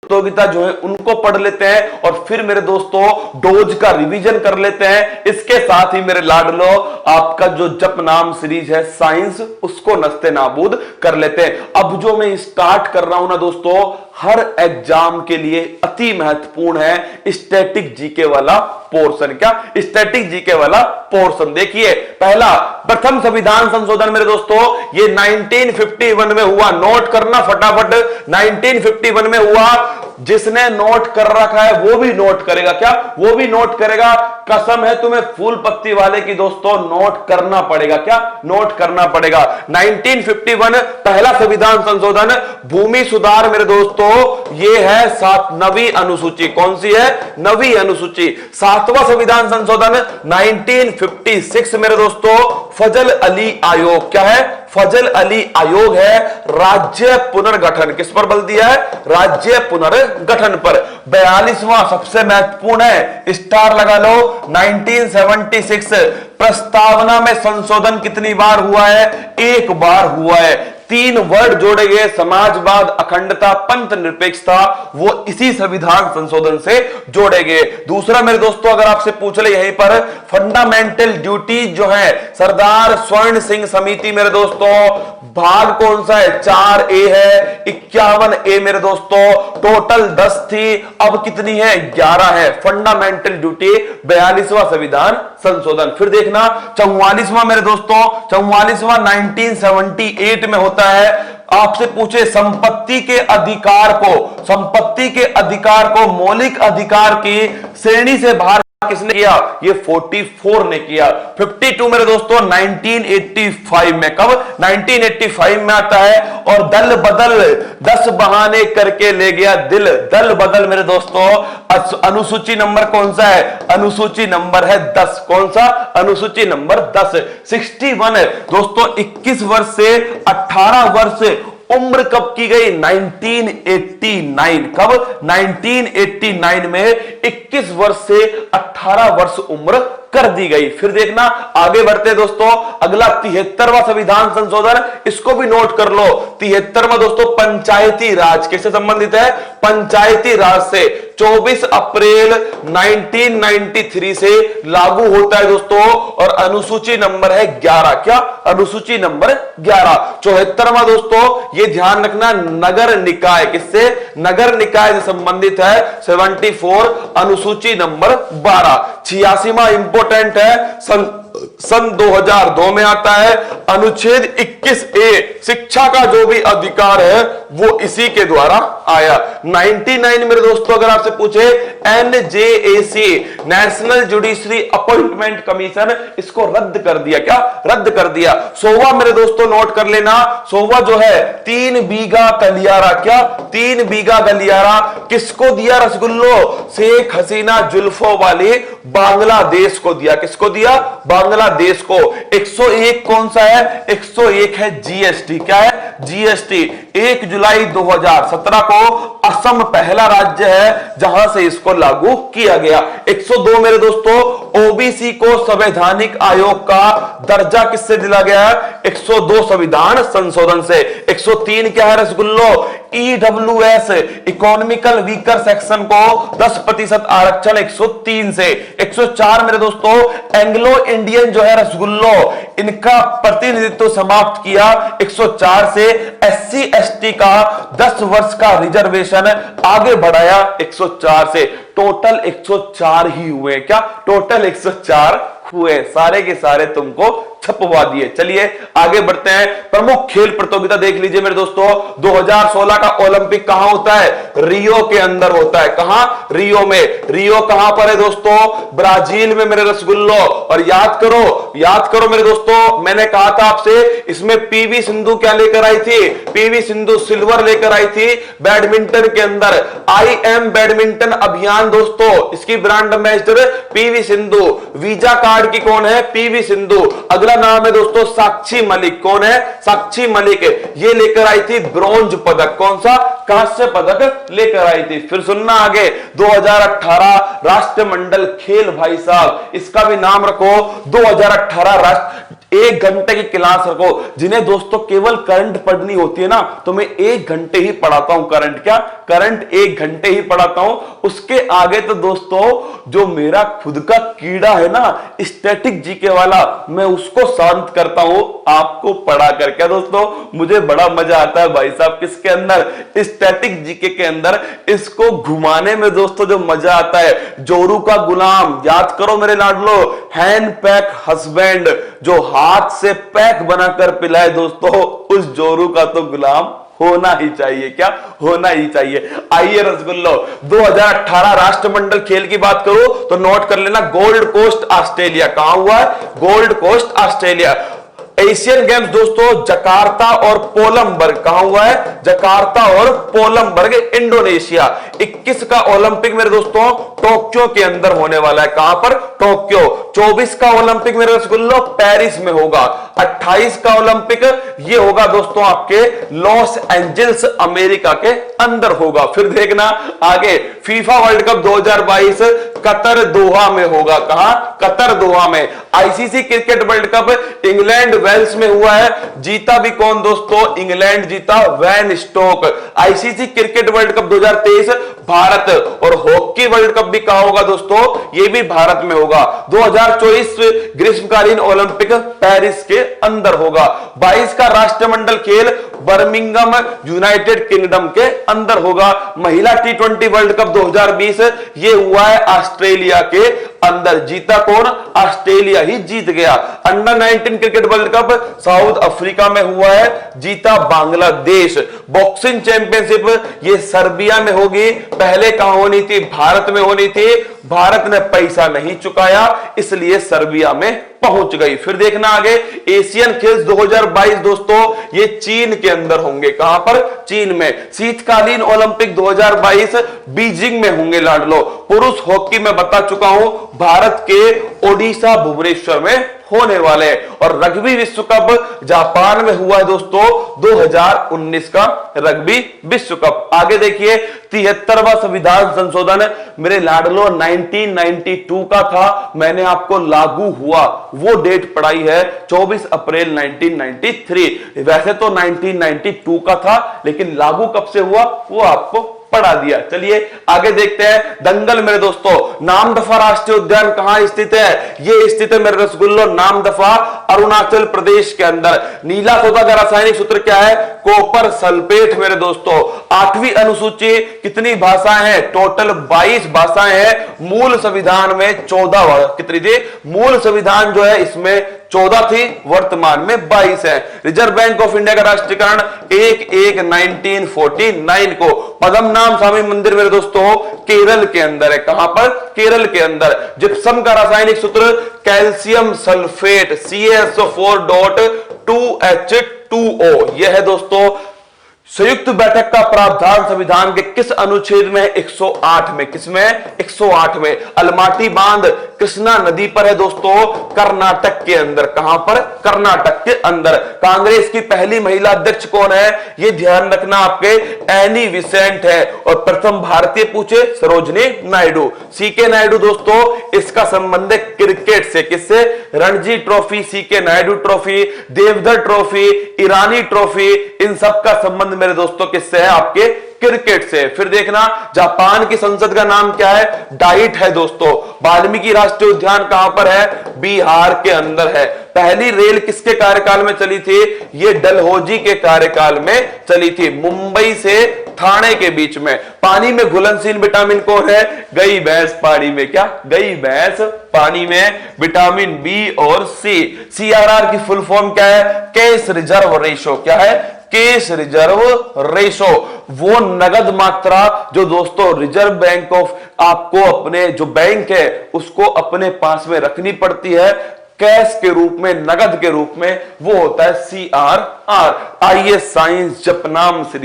प्रतियोगिता जो है उनको पढ़ लेते हैं और फिर मेरे दोस्तों डोज का रिवीजन कर लेते हैं। इसके साथ ही मेरे लाडलो आपका जो जप नाम सीरीज है साइंस, उसको नस्ते नाबूद कर लेते हैं। अब जो मैं स्टार्ट कर रहा हूं ना दोस्तों, हर एग्जाम के लिए अति महत्वपूर्ण है स्टैटिक जीके वाला पोर्शन। क्या स्टैटिक जीके वाला पोर्शन? देखिए, पहला प्रथम संविधान संशोधन मेरे दोस्तों ये 1951 में हुआ। नोट करना फटाफट, 1951 में हुआ। जिसने नोट कर रखा है वो भी नोट करेगा। क्या? वो भी नोट करेगा। कसम है तुम्हें फूल पत्ती वाले की दोस्तों, नोट करना पड़ेगा। क्या? नोट करना पड़ेगा। 1951 पहला संविधान संशोधन, भूमि सुधार मेरे दोस्तों ये है 9वीं अनुसूची। कौन सी है? 9वीं अनुसूची। 7वां संविधान संशोधन 1956 मेरे दोस्तों फजल अली आयोग। क्या है? फजल अली आयोग है राज्य पुनर्गठन। किस पर बल दिया है? राज्य पुनर्गठन पर। 42वां सबसे महत्वपूर्ण है, स्टार लगा लो, 1976 प्रस्तावना में संशोधन कितनी बार हुआ है? एक बार हुआ है। 3 वर्ड जोड़े गए, समाजवाद, अखंडता, पंथ निरपेक्षता, वो इसी संविधान संशोधन से जोड़े गए। दूसरा मेरे दोस्तों अगर आपसे पूछ ले यहीं पर, फंडामेंटल ड्यूटी जो है सरदार स्वर्ण सिंह समिति मेरे दोस्तों, भाग कौन सा है? 4A है। 51A मेरे दोस्तों, टोटल 10 थी, अब कितनी है? 11 है। फंडामेंटल ड्यूटी 42वां संविधान संशोधन। फिर देखना 44वां मेरे दोस्तों, 44वां 1978 में होता है। आपसे पूछे संपत्ति के अधिकार को मौलिक अधिकार की श्रेणी से बाहर किसने किया? ये 44 ने किया। 52 मेरे दोस्तों 1985 में। कब? 1985 में आता है। और दल बदल 10 बहाने करके ले गया दिल। दल बदल मेरे दोस्तों अनुसूची नंबर कौन सा है? अनुसूची नंबर है 10। कौन सा? अनुसूची नंबर 10। 61 दोस्तों 21 वर्ष से 18 वर्ष उम्र कब की गई? 1989। कब? 1989 में 21 वर्ष से 18 वर्ष उम्र कर दी गई। फिर देखना आगे बढ़ते दोस्तों, अगला 73वां संविधान संशोधन, इसको भी नोट कर लो। 73वां दोस्तों पंचायती राज, किससे संबंधित है? पंचायती राज से। 24 अप्रैल 1993 से लागू होता है दोस्तों, और अनुसूची नंबर है 11। क्या? अनुसूची नंबर 11। 74वां दोस्तों ये ध्यान रखना, नगर निकाय, किससे? नगर निकाय से संबंधित है। 74 अनुसूची नंबर 12। 86वां इंपोर्टेंट है, सन 2002 में आता है। अनुच्छेद 21A शिक्षा का जो भी अधिकार है वो इसी के द्वारा आया। 99 मेरे दोस्तों अगर आपसे पूछे, NJAC national judiciary appointment commission, इसको रद्द कर दिया। क्या? रद्द कर दिया। 100वां मेरे दोस्तों नोट कर लेना, 100वां जो है 3 बीघा गलियारा। क्या? 3 बीघा गलियारा किसको दिया? रसगुल्लो शेख हसीना जुल्फों वाली बांग्लादेश को दिया। किसको दिया? बांग्लादेश को। 101 कौन सा है? 101 है GST। क्या है? GST। 1 जुलाई 2017 को असम पहला राज्य है जहां से इसको लागू किया गया। 102 मेरे दोस्तों OBC को संवैधानिक आयोग का दर्जा किससे दिला गया है? 102 संविधान संशोधन से। 103 क्या है? रसगुल्लो EWS इकोनॉमिकल वीकर सेक्शन को 10% आरक्षण 103 से। 104 मेरे दोस्तों एंग्लो इंडियन जो है रसगुल्लो, इनका प्रतिनिधित्व समाप्त किया 104 से। SC ST का 10 वर्ष का रिजर्वेशन आगे बढ़ाया 104 से। टोटल 104 ही हुए। क्या? टोटल 104 हुए। सारे के सारे तुमको छपवा दिए। चलिए आगे बढ़ते हैं। प्रमुख खेल प्रतियोगिता देख लीजिए मेरे दोस्तों। 2016 का ओलंपिक कहां होता है? रियो के अंदर होता है। कहां? रियो में। रियो कहां पर है दोस्तों? ब्राजील में मेरे रसगुल्लो। और याद करो मेरे दोस्तों, मैंने कहा था आपसे इसमें PV सिंधु क्या लेकर आई थी? PV सिंधु सिल्वर लेकर आई थी बैडमिंटन के अंदर। IM बैडमिंटन अभियान दोस्तों, इसकी brand ambassador PV Sindhu. Visa card की कौन है? PV सिंधु। अगला नाम है दोस्तों साक्षी मलिक। कौन है? साक्षी मलिक। ये लेकर आई थी ब्रॉन्ज पदक। कौन सा? कांस्य पदक लेकर आई थी। फिर सुनना आगे, 2018 राष्ट्रमंडल खेल भाई साहब, इसका भी नाम रखो। 2018 1 घंटे की क्लास रखो। जिन्हें दोस्तों केवल करंट पढ़नी होती है ना, तो मैं 1 घंटे ही पढ़ाता हूं करंट। क्या करंट 1 घंटे ही पढ़ाता हूं। उसके आगे तो दोस्तों जो मेरा खुद का कीड़ा है ना, स्टैटिक जीके वाला, मैं उसको शांत करता हूं आपको पढ़ा कर। क्या दोस्तों, मुझे बड़ा मजा आता है भाई साहब किसके अंदर, स्टैटिक जीके के अंदर। इसको घुमाने में दोस्तों जो मजा आता है। जोरू का गुलाम याद करो मेरे लाडलो, हैंड पैक हस्बैंड, जो हाथ से पैक बनाकर पिलाए दोस्तों, उस जोरू का तो गुलाम होना ही चाहिए। क्या होना ही चाहिए। आइए रसगुल्लो, 2018 राष्ट्रमंडल खेल की बात करूं तो नोट कर लेना, गोल्ड कोस्ट ऑस्ट्रेलिया। कहां हुआ है? Gold Coast Australia. Asian Games दोस्तों जकार्ता और पोलमबर्ग। कहां हुआ है? जकार्ता और पोलमबर्ग, इंडोनेशिया। 21 का ओलंपिक मेरे दोस्तों टोक्यो के अंदर होने वाला है। कहां पर? टोक्यो। 24 का ओलंपिक मेरे रसगुल्लो पेरिस में होगा। 28 का ओलंपिक ये होगा दोस्तों आपके लॉस एंजल्स अमेरिका के अंदर होगा। फिर देखना आगे, FIFA World Cup 2022 Qatar Doha में होगा। कहां? कतर दोहा में। ICC cricket World Cup England Wales में हुआ है। जीता भी कौन दोस्तों? इंग्लैंड जीता, Ben Stokes. ICC cricket World Cup 2023 Bharat. और हॉकी वर्ल्ड कप भी कहां होगा दोस्तों? ये भी भारत में होगा। 2024 ग्रीष्मकालीन ओलंपिक पेरिस के अंदर होगा। 22 का राष्ट्रमंडल खेल बर्मिंघम यूनाइटेड किंगडम के अंदर होगा। महिला टी20 वर्ल्ड कप 2020 ये हुआ है ऑस्ट्रेलिया के अंदर। जीता कौन? ऑस्ट्रेलिया ही जीत गया। Under 19 cricket World cup south Africa में हुआ है। जीता बांग्लादेश। बॉक्सिंग चैंपियनशिप ये सर्बिया में होगी। पहले कहां होनी थी? भारत में होनी थी। भारत ने पैसा नहीं चुकाया, इसलिए सर्बिया में पहुंच गई। फिर देखना आगे, एशियन खेल 2022 दोस्तों ये चीन के अंदर होंगे। कहां पर? चीन में। शीतकालीन ओलंपिक 2022 बीजिंग में होंगे लाडलो। पुरुष हॉकी में बता चुका हूं, भारत के ओडिशा भुवनेश्वर में होने वाले। और रग्बी विश्व कप जापान में हुआ है दोस्तों 2019 का रग्बी विश्व कप। आगे देखिए, 73वां संविधान संशोधन मेरे लाडलो 1992 का था। मैंने आपको लागू हुआ वो डेट पढ़ाई है 24 अप्रैल 1993। वैसे तो 1992 का था, लेकिन लागू कब से हुआ वो आपको पढ़ा दिया। चलिए आगे देखते हैं। दंगल मेरे दोस्तों, नामदफा राष्ट्रीय उद्यान कहां स्थित है? ये स्थित है मेरे रसगुल्लो नामदफा अरुणाचल प्रदेश के अंदर। नीला सोदा का रासायनिक सूत्र क्या है? कॉपर सल्फेट मेरे दोस्तों। 8वीं अनुसूची कितनी भाषाएं हैं? टोटल 22 भाषाएं हैं। मूल संविधान में 14 कितनी थी? मूल संविधान जो है इसमें 14 थी, वर्तमान में 22 है। रिजर्व बैंक ऑफ इंडिया का राष्ट्रीयकरण 1/1/1949 को। पद्मनाभ स्वामी मंदिर मेरे दोस्तों केरल के अंदर है। कहां पर? केरल के अंदर। जिप्सम का रासायनिक सूत्र कैल्शियम सल्फेट CaSO4.2H2O। यह है दोस्तों संयुक्त बैठक का प्रावधान संविधान के किस अनुच्छेद में? 108 में। किसमें? 108 में। अलमाटी बांध कृष्णा नदी पर है दोस्तों, कर्नाटक के अंदर। कहां पर? कर्नाटक के अंदर। कांग्रेस की पहली महिला अध्यक्ष कौन है? यह ध्यान रखना आपके एनी विसेंट है। और प्रथम भारतीय पूछे? सरोजनी नायडू। सीके नायडू दोस्तों, इसका संबंध है क्रिकेट से। किससे? Ranji trophy, CK Naidu trophy, Deodhar trophy, Irani trophy, इन सब का संबंध मेरे दोस्तों किससे है? आपके क्रिकेट से। फिर देखना, जापान की संसद का नाम क्या है? डाइट है दोस्तों। वाल्मीकि राष्ट्रीय उद्यान कहां पर है? बिहार के अंदर है। पहली रेल किसके कार्यकाल में चली थी? ये डलहौजी के कार्यकाल में चली थी, मुंबई से थाने के बीच में। पानी में घुलनशील विटामिन कौन है? गई भैंस पानी में। क्या? गई भैंस पानी में। विटामिन बी और सी। CRR की फुल फॉर्म क्या है? Cash reserve ratio. क्या है? Cash reserve ratio. वो नगद मात्रा जो दोस्तों रिजर्व बैंक ऑफ आपको अपने जो बैंक है उसको अपने पास में रखनी पड़ती है कैश के रूप में, नगद के रूप में, वो होता है CRR। आइए साइंस जपनाम सीरीज